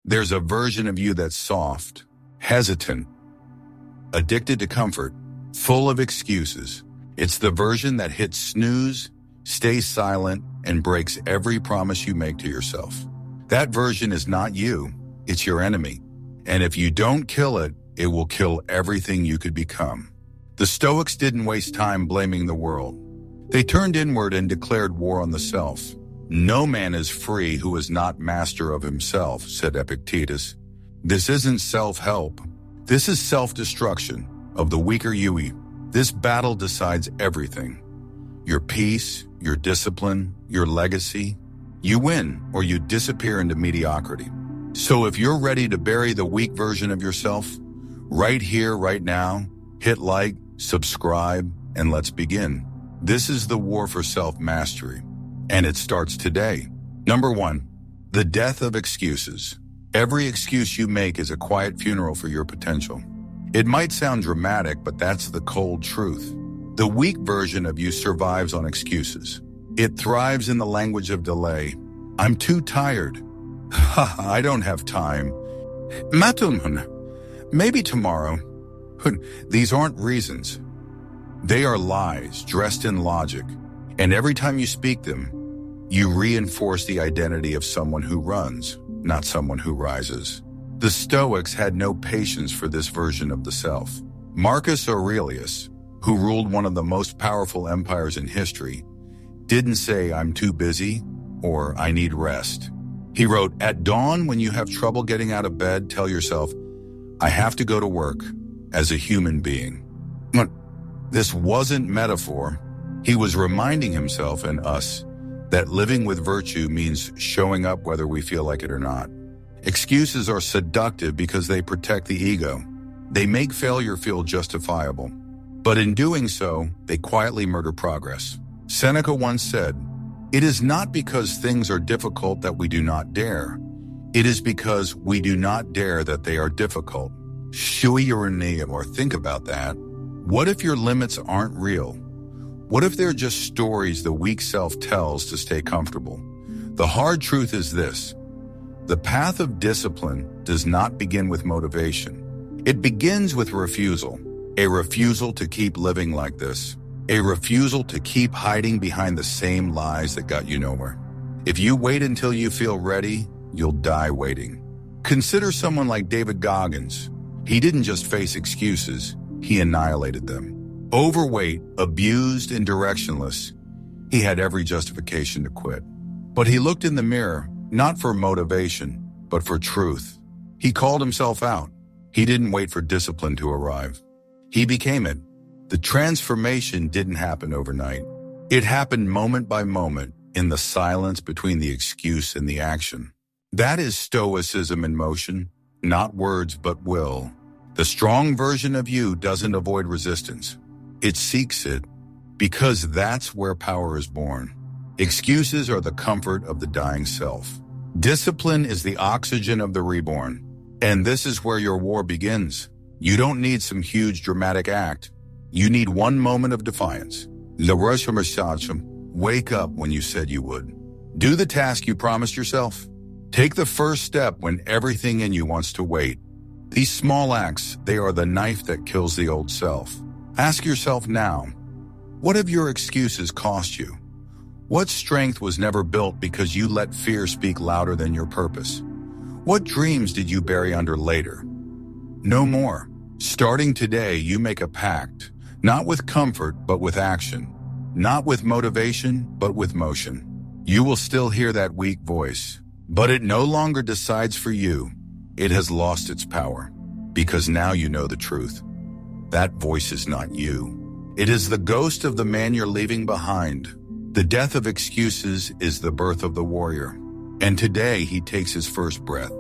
There's a version of you that's soft, hesitant, addicted to comfort, full of excuses. It's the version that hits snooze, stays silent, and breaks every promise you make to yourself. That version is not you, it's your enemy. And if you don't kill it, it will kill everything you could become. The Stoics didn't waste time blaming the world. They turned inward and declared war on the self. No man is free who is not master of himself, said Epictetus. This isn't self-help. This is self-destruction of the weaker you. This battle decides everything. Your peace, your discipline, your legacy. You win or you disappear into mediocrity. So if you're ready to bury the weak version of yourself, right here, right now, hit like, subscribe, and let's begin. This is the war for self-mastery, and it starts today. Number 1, the death of excuses. Every excuse you make is a quiet funeral for your potential. It might sound dramatic, but that's the cold truth. The weak version of you survives on excuses. It thrives in the language of delay. I'm too tired. I don't have time. Maybe tomorrow. These aren't reasons. They are lies dressed in logic. And every time you speak them, you reinforce the identity of someone who runs, not someone who rises. The Stoics had no patience for this version of the self. Marcus Aurelius, who ruled one of the most powerful empires in history, didn't say, I'm too busy or I need rest. He wrote, at dawn, when you have trouble getting out of bed, tell yourself, I have to go to work as a human being. This wasn't metaphor. He was reminding himself and us that living with virtue means showing up whether we feel like it or not. Excuses are seductive because they protect the ego. They make failure feel justifiable. But in doing so, they quietly murder progress. Seneca once said, it is not because things are difficult that we do not dare. It is because we do not dare that they are difficult. Or think about that. What if your limits aren't real? What if they're just stories the weak self tells to stay comfortable? The hard truth is this. The path of discipline does not begin with motivation. It begins with refusal. A refusal to keep living like this. A refusal to keep hiding behind the same lies that got you nowhere. If you wait until you feel ready, you'll die waiting. Consider someone like David Goggins. He didn't just face excuses, he annihilated them. Overweight, abused, and directionless, he had every justification to quit. But he looked in the mirror, not for motivation, but for truth. He called himself out. He didn't wait for discipline to arrive. He became it. The transformation didn't happen overnight. It happened moment by moment in the silence between the excuse and the action. That is Stoicism in motion, not words but will. The strong version of you doesn't avoid resistance. It seeks it because that's where power is born. Excuses are the comfort of the dying self. Discipline is the oxygen of the reborn. And this is where your war begins. You don't need some huge dramatic act. You need one moment of defiance. Wake up when you said you would. Do the task you promised yourself. Take the first step when everything in you wants to wait. These small acts, they are the knife that kills the old self. Ask yourself now, what have your excuses cost you? What strength was never built because you let fear speak louder than your purpose? What dreams did you bury under later? No more. Starting today, you make a pact, not with comfort, but with action. Not with motivation, but with motion. You will still hear that weak voice, but it no longer decides for you. It has lost its power, because now you know the truth. That voice is not you. It is the ghost of the man you're leaving behind. The death of excuses is the birth of the warrior. And today he takes his first breath.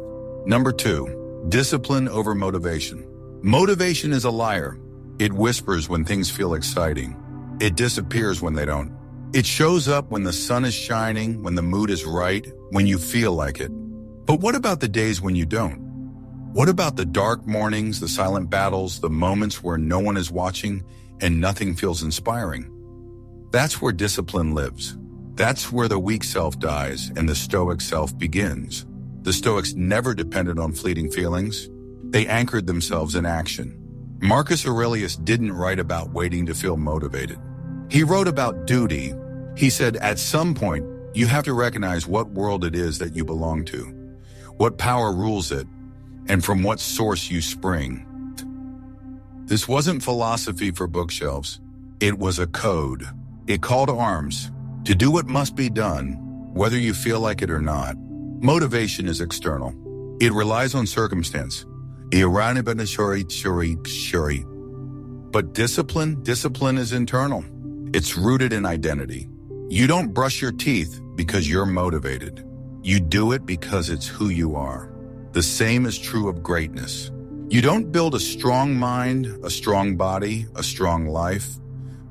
Number 2, discipline over motivation. Motivation is a liar. It whispers when things feel exciting. It disappears when they don't. It shows up when the sun is shining, when the mood is right, when you feel like it. But what about the days when you don't? What about the dark mornings, the silent battles, the moments where no one is watching and nothing feels inspiring? That's where discipline lives. That's where the weak self dies and the stoic self begins. The Stoics never depended on fleeting feelings. They anchored themselves in action. Marcus Aurelius didn't write about waiting to feel motivated. He wrote about duty. He said, at some point, you have to recognize what world it is that you belong to, what power rules it, and from what source you spring. This wasn't philosophy for bookshelves. It was a code. It called to arms, to do what must be done, whether you feel like it or not. Motivation is external. It relies on circumstance. But discipline is internal. It's rooted in identity. You don't brush your teeth because you're motivated. You do it because it's who you are. The same is true of greatness. You don't build a strong mind, a strong body, a strong life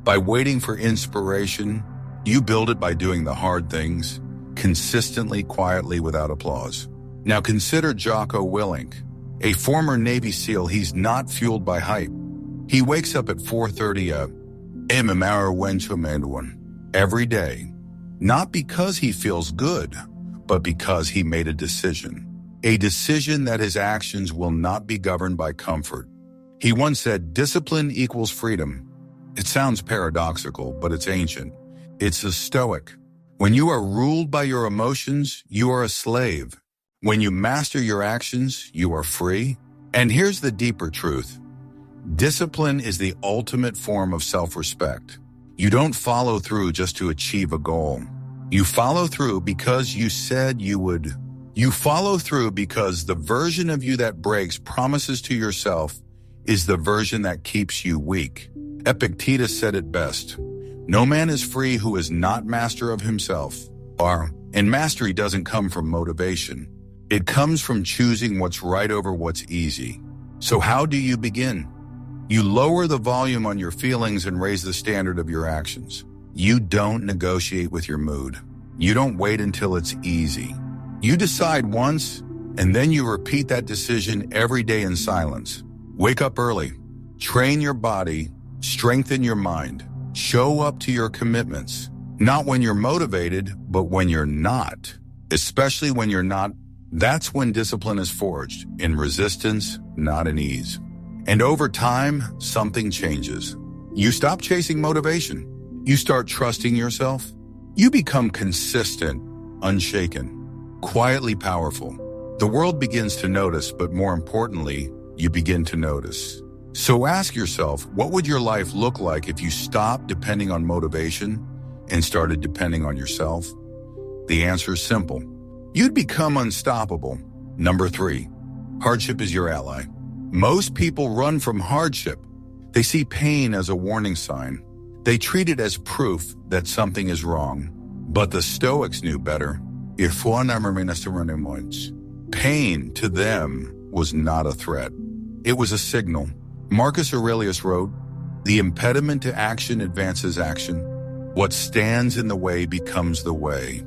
by waiting for inspiration. You build it by doing the hard things, consistently, quietly, without applause. Now consider Jocko Willink, a former Navy SEAL. He's not fueled by hype. He wakes up at 4:30 a.m. every day, not because he feels good, but because he made a decision that his actions will not be governed by comfort. He once said, discipline equals freedom. It sounds paradoxical, but it's ancient. It's a Stoic. When you are ruled by your emotions, you are a slave. When you master your actions, you are free. And here's the deeper truth. Discipline is the ultimate form of self-respect. You don't follow through just to achieve a goal. You follow through because you said you would. You follow through because the version of you that breaks promises to yourself is the version that keeps you weak. Epictetus said it best. No man is free who is not master of himself. And mastery doesn't come from motivation. It comes from choosing what's right over what's easy. So how do you begin? You lower the volume on your feelings and raise the standard of your actions. You don't negotiate with your mood. You don't wait until it's easy. You decide once, and then you repeat that decision every day in silence. Wake up early. Train your body. Strengthen your mind. Show up to your commitments. Not when you're motivated, but when you're not. Especially when you're not. That's when discipline is forged, in resistance, not in ease. And over time, something changes. You stop chasing motivation. You start trusting yourself. You become consistent, unshaken, quietly powerful. The world begins to notice, but more importantly, you begin to notice. So ask yourself, what would your life look like if you stopped depending on motivation and started depending on yourself? The answer is simple. You'd become unstoppable. Number 3, hardship is your ally. Most people run from hardship. They see pain as a warning sign. They treat it as proof that something is wrong. But the Stoics knew better. Pain to them was not a threat. It was a signal. Marcus Aurelius wrote, the impediment to action advances action. What stands in the way becomes the way.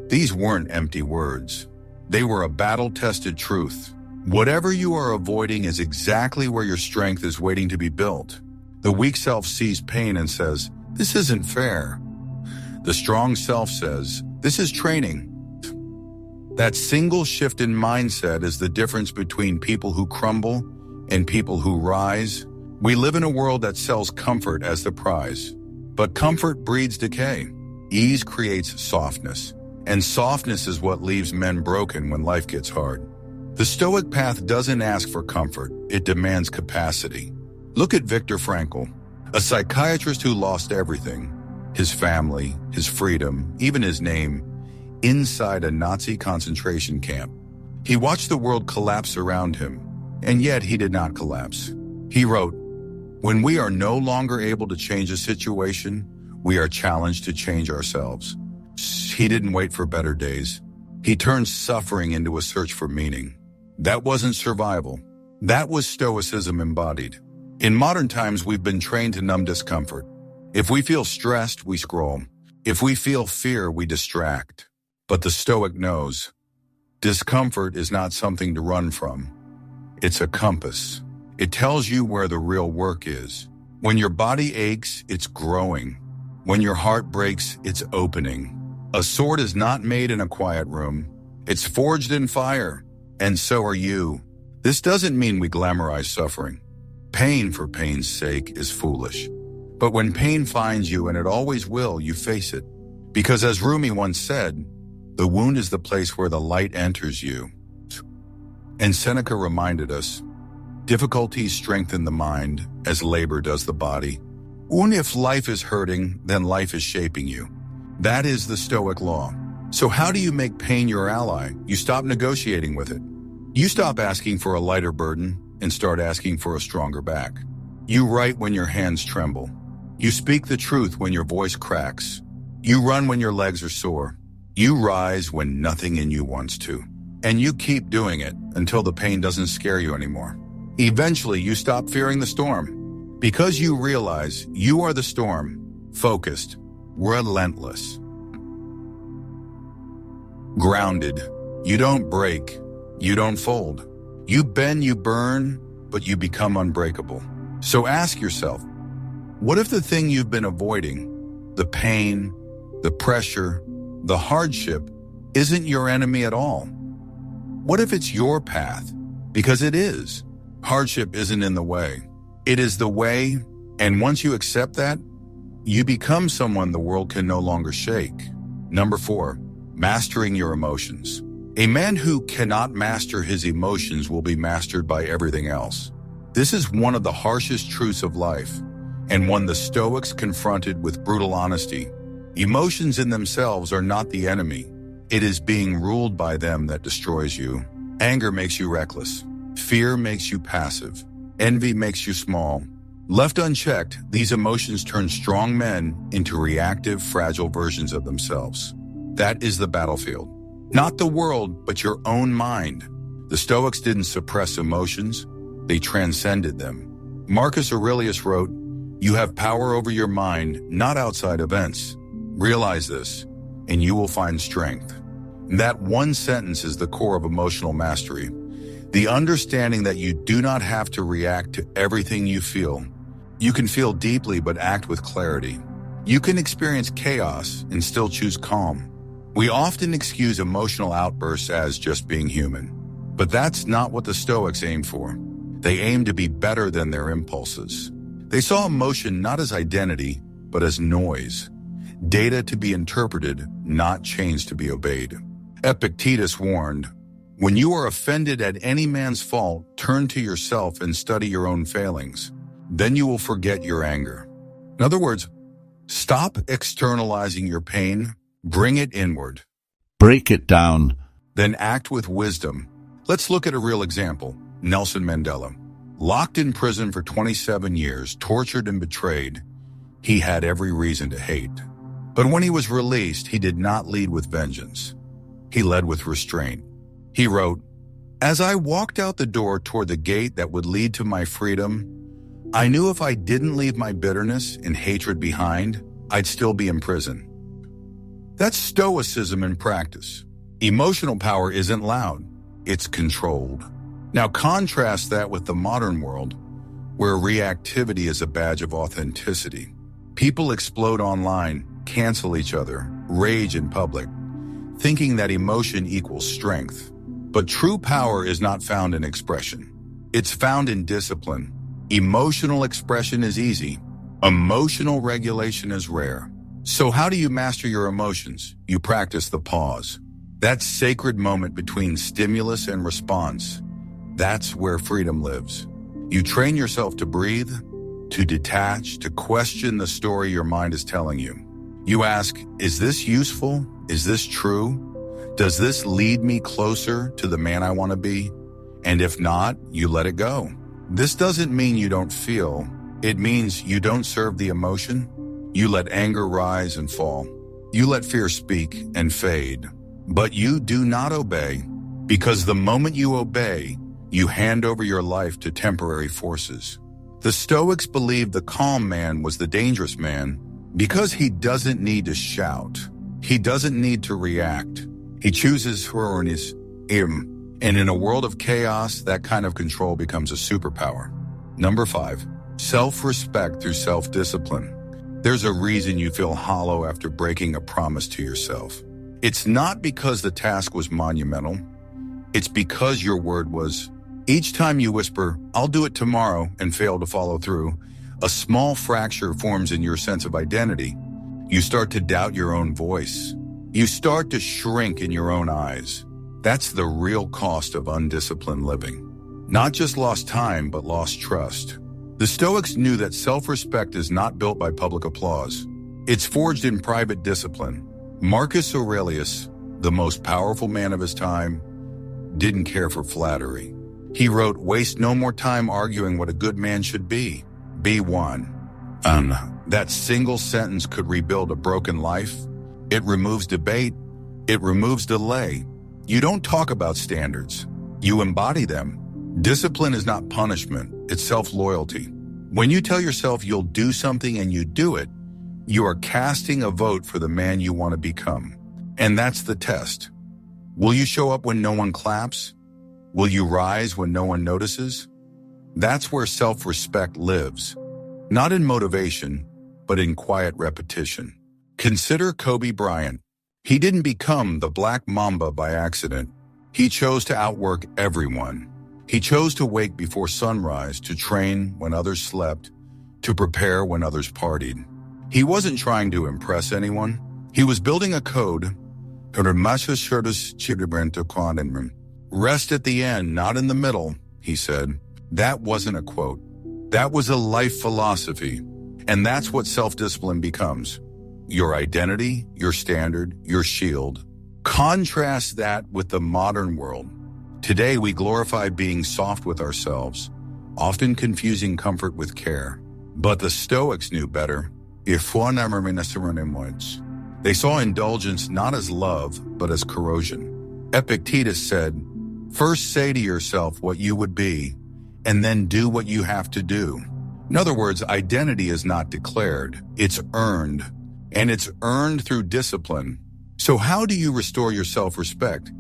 These weren't empty words. They were a battle-tested truth. Whatever you are avoiding is exactly where your strength is waiting to be built. The weak self sees pain and says, this isn't fair. The strong self says, this is training. That single shift in mindset is the difference between people who crumble and people who rise. We live in a world that sells comfort as the prize. But comfort breeds decay. Ease creates softness. And softness is what leaves men broken when life gets hard. The Stoic path doesn't ask for comfort. It demands capacity. Look at Viktor Frankl, a psychiatrist who lost everything. His family, his freedom, even his name, inside a Nazi concentration camp. He watched the world collapse around him, and yet he did not collapse. He wrote, when we are no longer able to change a situation, we are challenged to change ourselves. He didn't wait for better days. He turned suffering into a search for meaning. That wasn't survival. That was Stoicism embodied. In modern times, we've been trained to numb discomfort. If we feel stressed, we scroll. If we feel fear, we distract. But the Stoic knows discomfort is not something to run from. It's a compass. It tells you where the real work is. When your body aches, it's growing. When your heart breaks, it's opening. A sword is not made in a quiet room. It's forged in fire, and so are you. This doesn't mean we glamorize suffering. Pain for pain's sake is foolish. But when pain finds you, and it always will, you face it. Because as Rumi once said, the wound is the place where the light enters you. And Seneca reminded us, difficulties strengthen the mind as labor does the body. And if life is hurting, then life is shaping you. That is the Stoic law. So how do you make pain your ally? You stop negotiating with it. You stop asking for a lighter burden and start asking for a stronger back. You write when your hands tremble. You speak the truth when your voice cracks. You run when your legs are sore. You rise when nothing in you wants to. And you keep doing it until the pain doesn't scare you anymore. Eventually, you stop fearing the storm because you realize you are the storm, focused, relentless. Grounded. You don't break. You don't fold. You bend, you burn, but you become unbreakable. So ask yourself, what if the thing you've been avoiding, the pain, the pressure, the hardship, isn't your enemy at all? What if it's your path? Because it is. Hardship isn't in the way. It is the way, and once you accept that, you become someone the world can no longer shake. Number 4, mastering your emotions. A man who cannot master his emotions will be mastered by everything else. This is one of the harshest truths of life, and one the Stoics confronted with brutal honesty. Emotions in themselves are not the enemy. It is being ruled by them that destroys you. Anger makes you reckless. Fear makes you passive. Envy makes you small. Left unchecked, these emotions turn strong men into reactive, fragile versions of themselves. That is the battlefield. Not the world, but your own mind. The Stoics didn't suppress emotions, they transcended them. Marcus Aurelius wrote, "You have power over your mind, not outside events. Realize this, and you will find strength." That one sentence is the core of emotional mastery. The understanding that you do not have to react to everything you feel. You can feel deeply but act with clarity. You can experience chaos and still choose calm. We often excuse emotional outbursts as just being human. But that's not what the Stoics aim for. They aim to be better than their impulses. They saw emotion not as identity, but as noise. Data to be interpreted, not chains to be obeyed. Epictetus warned, "When you are offended at any man's fault, turn to yourself and study your own failings. Then you will forget your anger." In other words, stop externalizing your pain, bring it inward. Break it down. Then act with wisdom. Let's look at a real example. Nelson Mandela. Locked in prison for 27 years, tortured and betrayed, he had every reason to hate. But when he was released, he did not lead with vengeance. He led with restraint. He wrote, "As I walked out the door toward the gate that would lead to my freedom, I knew if I didn't leave my bitterness and hatred behind, I'd still be in prison." That's Stoicism in practice. Emotional power isn't loud, it's controlled. Now contrast that with the modern world, where reactivity is a badge of authenticity. People explode online, cancel each other, rage in public, thinking that emotion equals strength. But true power is not found in expression. It's found in discipline. Emotional expression is easy. Emotional regulation is rare. So how do you master your emotions? You practice the pause. That sacred moment between stimulus and response. That's where freedom lives. You train yourself to breathe, to detach, to question the story your mind is telling you. You ask, is this useful? Is this true? Does this lead me closer to the man I want to be? And if not, you let it go. This doesn't mean you don't feel. It means you don't serve the emotion. You let anger rise and fall. You let fear speak and fade. But you do not obey, because the moment you obey, you hand over your life to temporary forces. The Stoics believed the calm man was the dangerous man because he doesn't need to shout. He doesn't need to react. He chooses him. And in a world of chaos, that kind of control becomes a superpower. Number 5, self-respect through self-discipline. There's a reason you feel hollow after breaking a promise to yourself. It's not because the task was monumental. It's because your word was. Each time you whisper, "I'll do it tomorrow," and fail to follow through, a small fracture forms in your sense of identity. You start to doubt your own voice. You start to shrink in your own eyes. That's the real cost of undisciplined living. Not just lost time, but lost trust. The Stoics knew that self-respect is not built by public applause. It's forged in private discipline. Marcus Aurelius, the most powerful man of his time, didn't care for flattery. He wrote, "Waste no more time arguing what a good man should be. Be one." That single sentence could rebuild a broken life. It removes debate. It removes delay. You don't talk about standards. You embody them. Discipline is not punishment. It's self-loyalty. When you tell yourself you'll do something and you do it, you are casting a vote for the man you want to become. And that's the test. Will you show up when no one claps? Will you rise when no one notices? That's where self-respect lives. Not in motivation, but in quiet repetition. Consider Kobe Bryant. He didn't become the Black Mamba by accident. He chose to outwork everyone. He chose to wake before sunrise, to train when others slept, to prepare when others partied. He wasn't trying to impress anyone. He was building a code. Rest at the end, not in the middle, he said. That wasn't a quote. That was a life philosophy. And that's what self-discipline becomes. Your identity, your standard, your shield. Contrast that with the modern world. Today we glorify being soft with ourselves, often confusing comfort with care. But the Stoics knew better. They saw indulgence not as love, but as corrosion. Epictetus said, "First say to yourself what you would be, and then do what you have to do." In other words, identity is not declared, it's earned. And it's earned through discipline. So how do you restore your self-respect?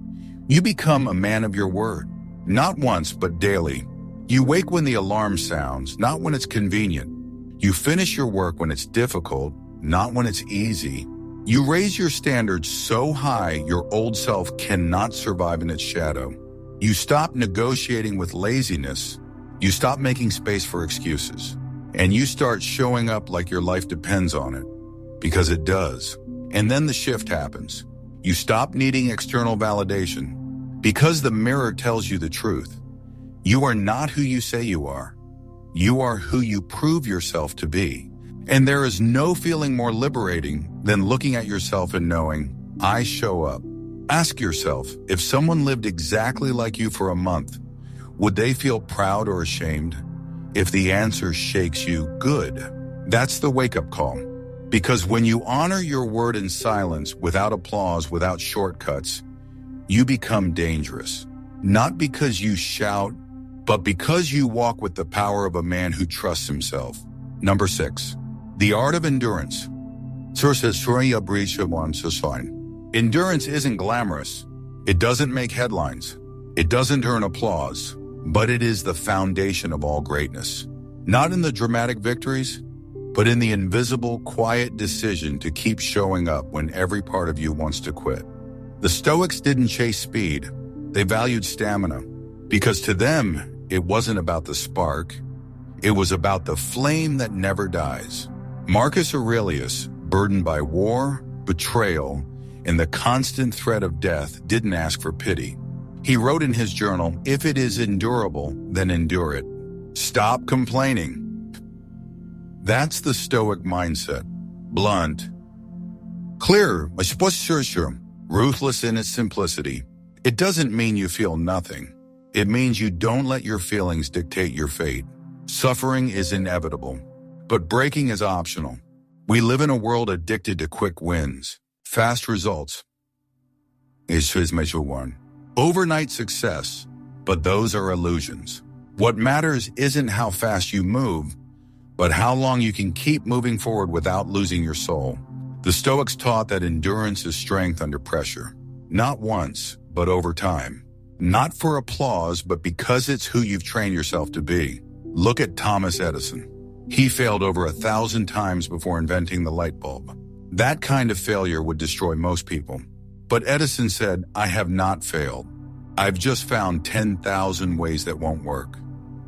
You become a man of your word. Not once, but daily. You wake when the alarm sounds, not when it's convenient. You finish your work when it's difficult, not when it's easy. You raise your standards so high your old self cannot survive in its shadow. You stop negotiating with laziness. You stop making space for excuses. And you start showing up like your life depends on it. Because it does. And then the shift happens. You stop needing external validation. Because the mirror tells you the truth. You are not who you say you are. You are who you prove yourself to be. And there is no feeling more liberating than looking at yourself and knowing, I show up. Ask yourself, if someone lived exactly like you for a month, would they feel proud or ashamed? If the answer shakes you, good. That's the wake-up call. Because when you honor your word in silence, without applause, without shortcuts, you become dangerous. Not because you shout, but because you walk with the power of a man who trusts himself. Number 6, the art of endurance. Endurance isn't glamorous. It doesn't make headlines. It doesn't earn applause, but it is the foundation of all greatness. Not in the dramatic victories, but in the invisible, quiet decision to keep showing up when every part of you wants to quit. The Stoics didn't chase speed. They valued stamina, because to them, it wasn't about the spark. It was about the flame that never dies. Marcus Aurelius, burdened by war, betrayal, and the constant threat of death, didn't ask for pity. He wrote in his journal, "If it is endurable, then endure it. Stop complaining." That's the Stoic mindset. Blunt, clear, ruthless in its simplicity. It doesn't mean you feel nothing. It means you don't let your feelings dictate your fate. Suffering is inevitable, but breaking is optional. We live in a world addicted to quick wins, fast results. Overnight success, but those are illusions. What matters isn't how fast you move, but how long you can keep moving forward without losing your soul. The Stoics taught that endurance is strength under pressure. Not once, but over time. Not for applause, but because it's who you've trained yourself to be. Look at Thomas Edison. He failed over 1,000 times before inventing the light bulb. That kind of failure would destroy most people. But Edison said, I have not failed. I've just found 10,000 ways that won't work.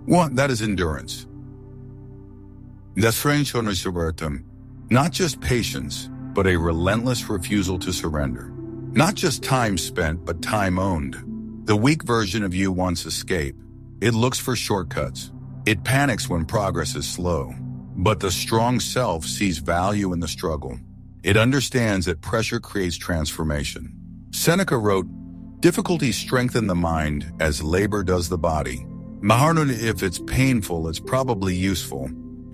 One, that is endurance. Not just patience, but a relentless refusal to surrender. Not just time spent, but time owned. The weak version of you wants escape. It looks for shortcuts. It panics when progress is slow. But the strong self sees value in the struggle. It understands that pressure creates transformation. Seneca wrote, difficulties strengthen the mind as labor does the body. If it's painful, it's probably useful.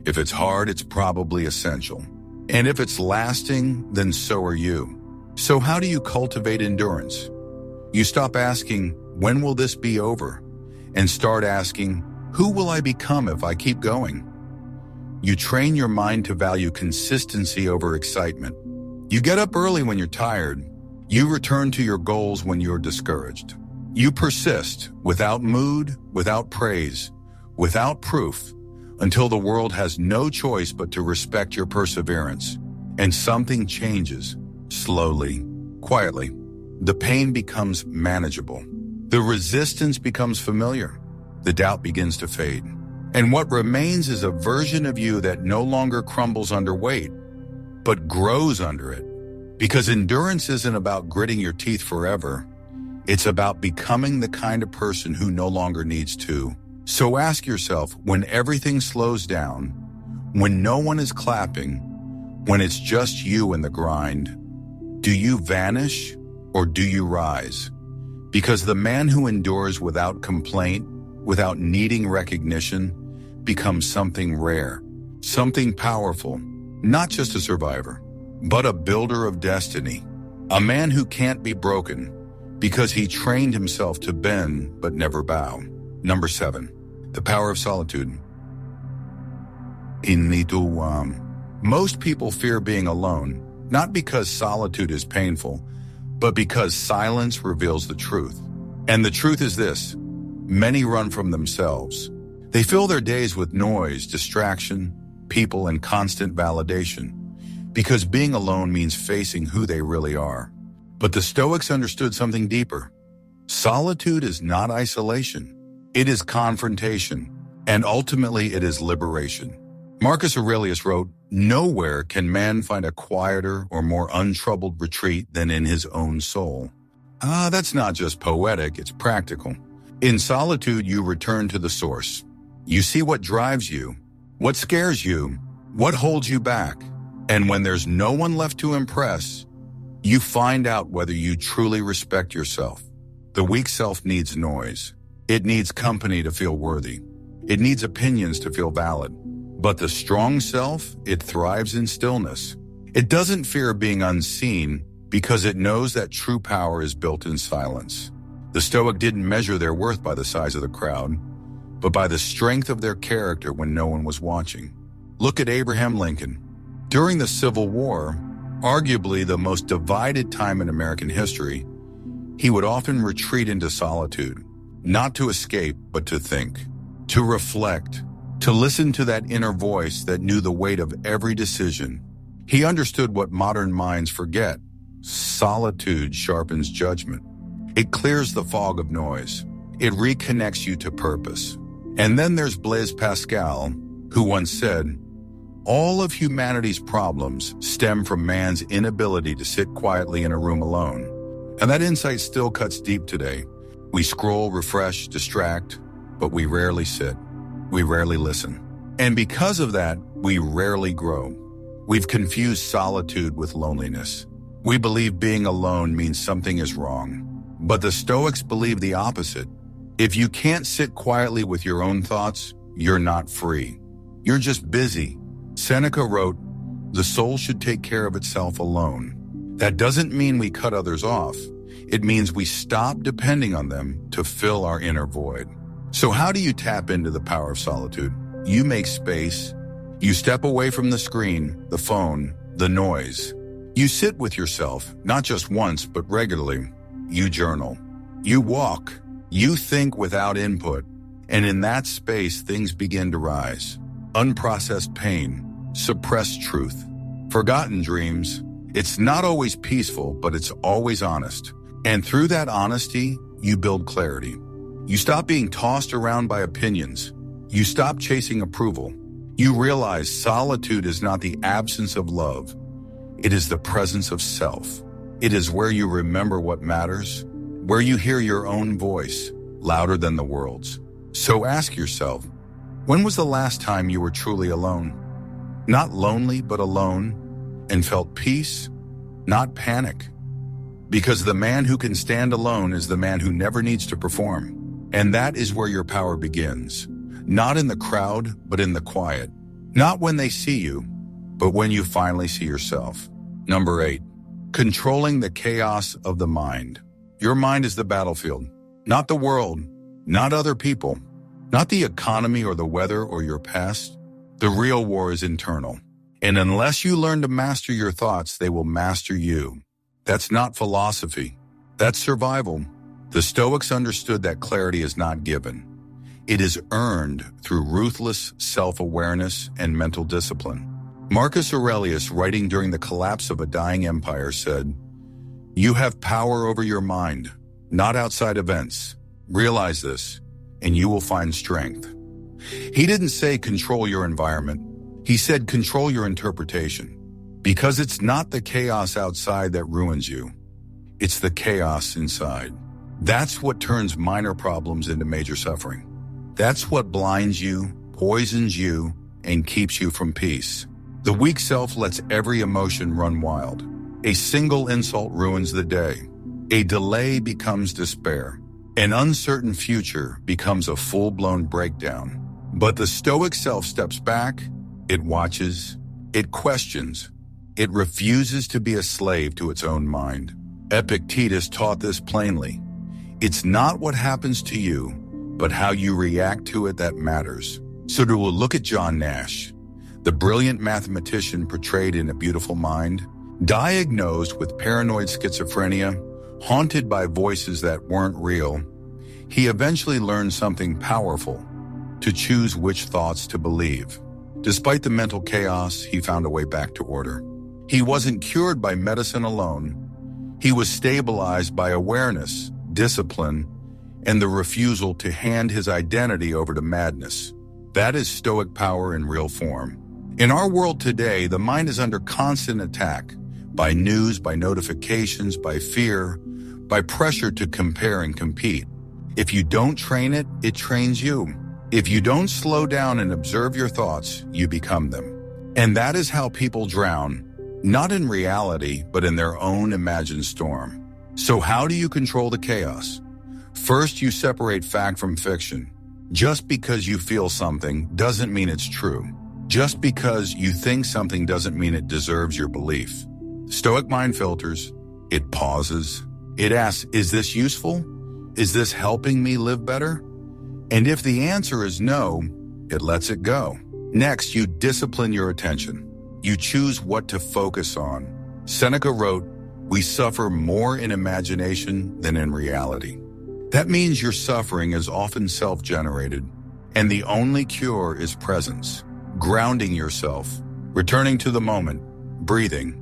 If it's hard, it's probably essential. And if it's lasting, then so are you. So how do you cultivate endurance? You stop asking, when will this be over? And start asking, who will I become if I keep going? You train your mind to value consistency over excitement. You get up early when you're tired. You return to your goals when you're discouraged. You persist without mood, without praise, without proof, until the world has no choice but to respect your perseverance. And something changes, slowly, quietly. The pain becomes manageable. The resistance becomes familiar. The doubt begins to fade. And what remains is a version of you that no longer crumbles under weight, but grows under it. Because endurance isn't about gritting your teeth forever. It's about becoming the kind of person who no longer needs to. So ask yourself, when everything slows down, when no one is clapping, when it's just you and the grind, do you vanish or do you rise? Because the man who endures without complaint, without needing recognition, becomes something rare, something powerful, not just a survivor, but a builder of destiny, a man who can't be broken because he trained himself to bend but never bow. Number 7, the power of solitude. Most people fear being alone, not because solitude is painful, but because silence reveals the truth. And the truth is this: many run from themselves. They fill their days with noise, distraction, people, and constant validation, because being alone means facing who they really are. But the Stoics understood something deeper. Solitude is not isolation. It is confrontation, and ultimately it is liberation. Marcus Aurelius wrote, "Nowhere can man find a quieter or more untroubled retreat than in his own soul." That's not just poetic, it's practical. In solitude, you return to the source. You see what drives you, what scares you, what holds you back. And when there's no one left to impress, you find out whether you truly respect yourself. The weak self needs noise. It needs company to feel worthy. It needs opinions to feel valid. But the strong self, it thrives in stillness. It doesn't fear being unseen because it knows that true power is built in silence. The Stoic didn't measure their worth by the size of the crowd, but by the strength of their character when no one was watching. Look at Abraham Lincoln. During the Civil War, arguably the most divided time in American history, he would often retreat into solitude, not to escape, but to think, to reflect, to listen to that inner voice that knew the weight of every decision. He understood what modern minds forget. Solitude sharpens judgment. It clears the fog of noise. It reconnects you to purpose. And then there's Blaise Pascal, who once said, "All of humanity's problems stem from man's inability to sit quietly in a room alone." And that insight still cuts deep today. We scroll, refresh, distract, but we rarely sit. We rarely listen. And because of that, we rarely grow. We've confused solitude with loneliness. We believe being alone means something is wrong. But the Stoics believe the opposite. If you can't sit quietly with your own thoughts, you're not free. You're just busy. Seneca wrote, "The soul should take care of itself alone." That doesn't mean we cut others off. It means we stop depending on them to fill our inner void. So how do you tap into the power of solitude? You make space. You step away from the screen, the phone, the noise. You sit with yourself, not just once, but regularly. You journal. You walk. You think without input. And in that space, things begin to rise. Unprocessed pain, suppressed truth, forgotten dreams, It's not always peaceful, but it's always honest. And through that honesty, you build clarity. You stop being tossed around by opinions. You stop chasing approval. You realize solitude is not the absence of love. It is the presence of self. It is where you remember what matters, where you hear your own voice louder than the world's. So ask yourself, when was the last time you were truly alone? Not lonely, but alone, and felt peace, not panic. Because the man who can stand alone is the man who never needs to perform. And that is where your power begins. Not in the crowd, but in the quiet. Not when they see you, but when you finally see yourself. Number 8, controlling the chaos of the mind. Your mind is the battlefield, not the world, not other people, not the economy or the weather or your past. The real war is internal. And unless you learn to master your thoughts, they will master you. That's not philosophy. That's survival. The Stoics understood that clarity is not given. It is earned through ruthless self-awareness and mental discipline. Marcus Aurelius, writing during the collapse of a dying empire, said, "You have power over your mind, not outside events. Realize this, and you will find strength." He didn't say control your environment. He said control your interpretation. Because it's not the chaos outside that ruins you. It's the chaos inside. That's what turns minor problems into major suffering. That's what blinds you, poisons you, and keeps you from peace. The weak self lets every emotion run wild. A single insult ruins the day. A delay becomes despair. An uncertain future becomes a full-blown breakdown. But the Stoic self steps back, it watches, it questions, it refuses to be a slave to its own mind. Epictetus taught this plainly. It's not what happens to you, but how you react to it that matters. So to look at John Nash, the brilliant mathematician portrayed in A Beautiful Mind, diagnosed with paranoid schizophrenia, haunted by voices that weren't real, he eventually learned something powerful, to choose which thoughts to believe. Despite the mental chaos, he found a way back to order. He wasn't cured by medicine alone. He was stabilized by awareness, discipline, and the refusal to hand his identity over to madness. That is Stoic power in real form. In our world today, the mind is under constant attack by news, by notifications, by fear, by pressure to compare and compete. If you don't train it, it trains you. If you don't slow down and observe your thoughts, you become them. And that is how people drown, not in reality, but in their own imagined storm. So how do you control the chaos? First, you separate fact from fiction. Just because you feel something doesn't mean it's true. Just because you think something doesn't mean it deserves your belief. Stoic mind filters. It pauses. It asks, is this useful? Is this helping me live better? And if the answer is no, it lets it go. Next, you discipline your attention. You choose what to focus on. Seneca wrote, "We suffer more in imagination than in reality." That means your suffering is often self-generated, and the only cure is presence. Grounding yourself, returning to the moment, breathing,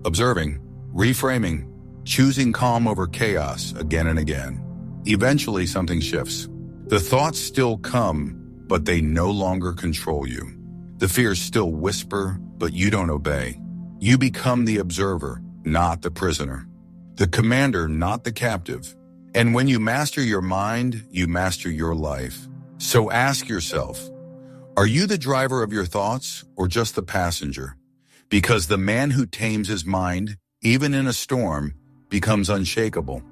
observing, reframing, choosing calm over chaos again and again. Eventually, something shifts. The thoughts still come, but they no longer control you. The fears still whisper, but you don't obey. You become the observer, not the prisoner. The commander, not the captive. And when you master your mind, you master your life. So ask yourself, are you the driver of your thoughts or just the passenger? Because the man who tames his mind, even in a storm, becomes unshakable.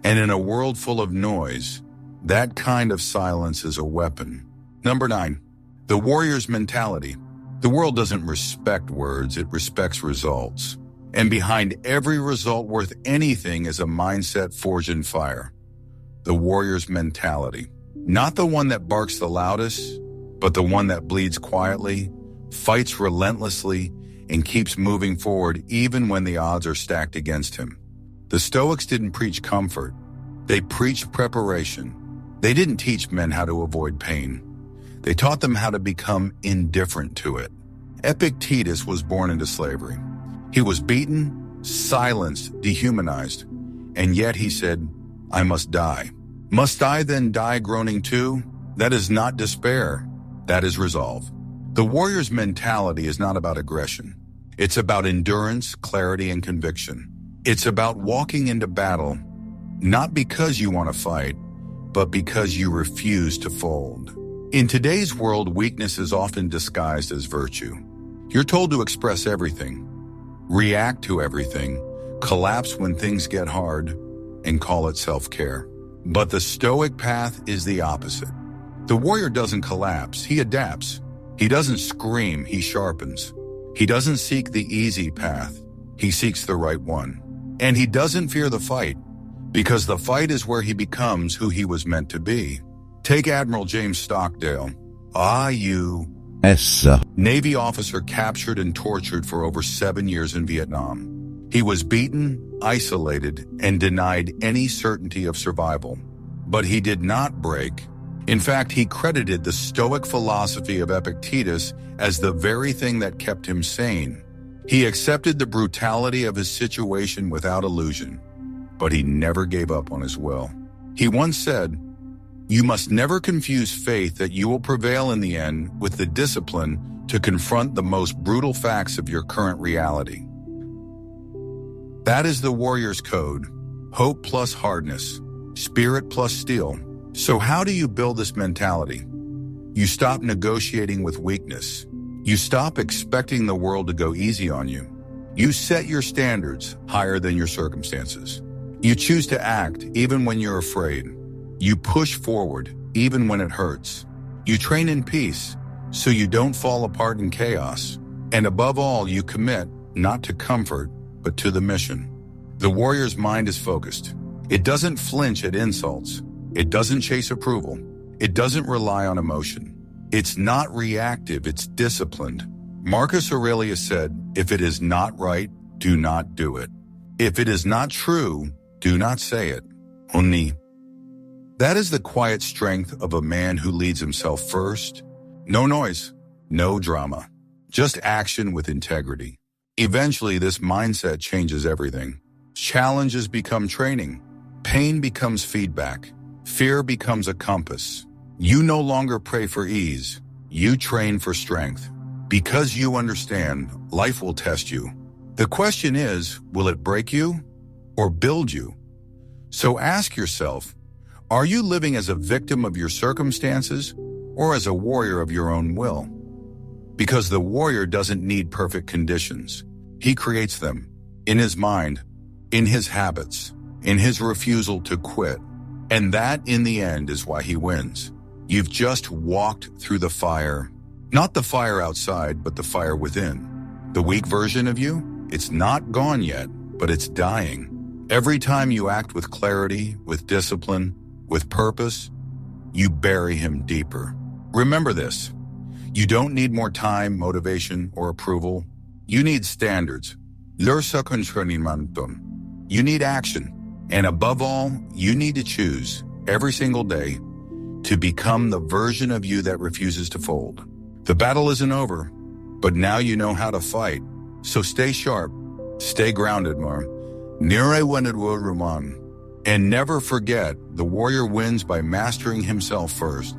And in a world full of noise, that kind of silence is a weapon. Number 9, the warrior's mentality. The world doesn't respect words, it respects results. And behind every result worth anything is a mindset forged in fire. The warrior's mentality. Not the one that barks the loudest, but the one that bleeds quietly, fights relentlessly, and keeps moving forward even when the odds are stacked against him. The Stoics didn't preach comfort. They preached preparation. They didn't teach men how to avoid pain. They taught them how to become indifferent to it. Epictetus was born into slavery. He was beaten, silenced, dehumanized. And yet he said, I must die. Must I then die groaning too? That is not despair. That is resolve. The warrior's mentality is not about aggression. It's about endurance, clarity, and conviction. It's about walking into battle, not because you want to fight, but because you refuse to fold. In today's world, weakness is often disguised as virtue. You're told to express everything, react to everything, collapse when things get hard, and call it self-care. But the Stoic path is the opposite. The warrior doesn't collapse, he adapts. He doesn't scream, he sharpens. He doesn't seek the easy path, he seeks the right one. And he doesn't fear the fight, because the fight is where he becomes who he was meant to be. Take Admiral James Stockdale, Navy officer captured and tortured for over 7 years in Vietnam. He was beaten, isolated, and denied any certainty of survival. But he did not break. In fact, he credited the Stoic philosophy of Epictetus as the very thing that kept him sane. He accepted the brutality of his situation without illusion, but he never gave up on his will. He once said, "You must never confuse faith that you will prevail in the end with the discipline to confront the most brutal facts of your current reality." That is the warrior's code: hope plus hardness, spirit plus steel. So how do you build this mentality? You stop negotiating with weakness. You stop expecting the world to go easy on you. You set your standards higher than your circumstances. You choose to act even when you're afraid. You push forward even when it hurts. You train in peace so you don't fall apart in chaos. And above all, you commit not to comfort, but to the mission. The warrior's mind is focused. It doesn't flinch at insults. It doesn't chase approval. It doesn't rely on emotion. It's not reactive, it's disciplined. Marcus Aurelius said, "If it is not right, do not do it. If it is not true, do not say it." Only. That is the quiet strength of a man who leads himself first. No noise, no drama, just action with integrity. Eventually, this mindset changes everything. Challenges become training. Pain becomes feedback. Fear becomes a compass. You no longer pray for ease. You train for strength. Because you understand, life will test you. The question is, will it break you or build you? So ask yourself, are you living as a victim of your circumstances or as a warrior of your own will? Because the warrior doesn't need perfect conditions. He creates them in his mind, in his habits, in his refusal to quit. And that, in the end, is why he wins. You've just walked through the fire. Not the fire outside, but the fire within. The weak version of you, it's not gone yet, but it's dying. Every time you act with clarity, with discipline, with purpose, you bury him deeper. Remember this. You don't need more time, motivation, or approval. You need standards. You need action. And above all, you need to choose every single day to become the version of you that refuses to fold. The battle isn't over, but now you know how to fight. So stay sharp, stay grounded, and never forget, the warrior wins by mastering himself first.